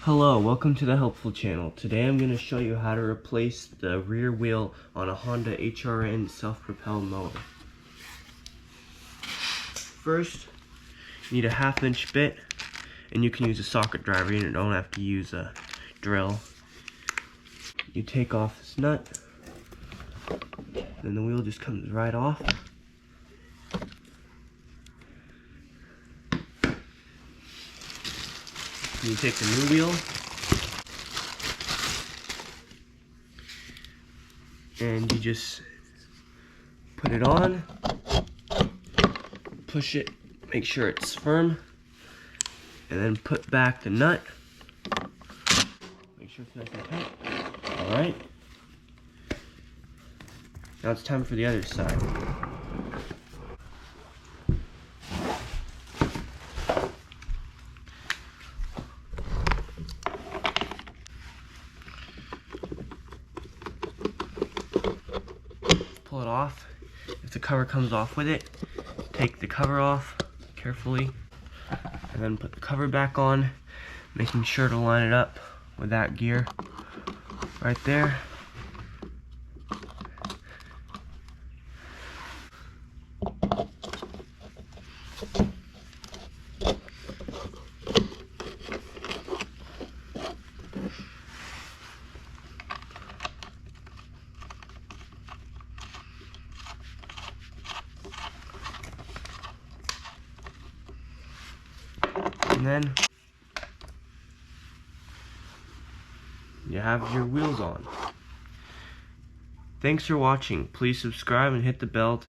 Hello, welcome to the Helpful Channel. Today I'm going to show you how to replace the rear wheel on a Honda HRN self-propelled mower. First, you need a 1/2-inch bit, and you can use a socket driver. You don't have to use a drill. You take off this nut, then the wheel just comes right off. You take the new wheel and you just put it on, push it, make sure it's firm, and then put back the nut. Make sure it's nice and tight. Alright. Now it's time for the other side. Pull it off. If the cover comes off with it, take the cover off carefully and then put the cover back on, making sure to line it up with that gear right there. And then you have your wheels on. Thanks for watching. Please subscribe and hit the bell.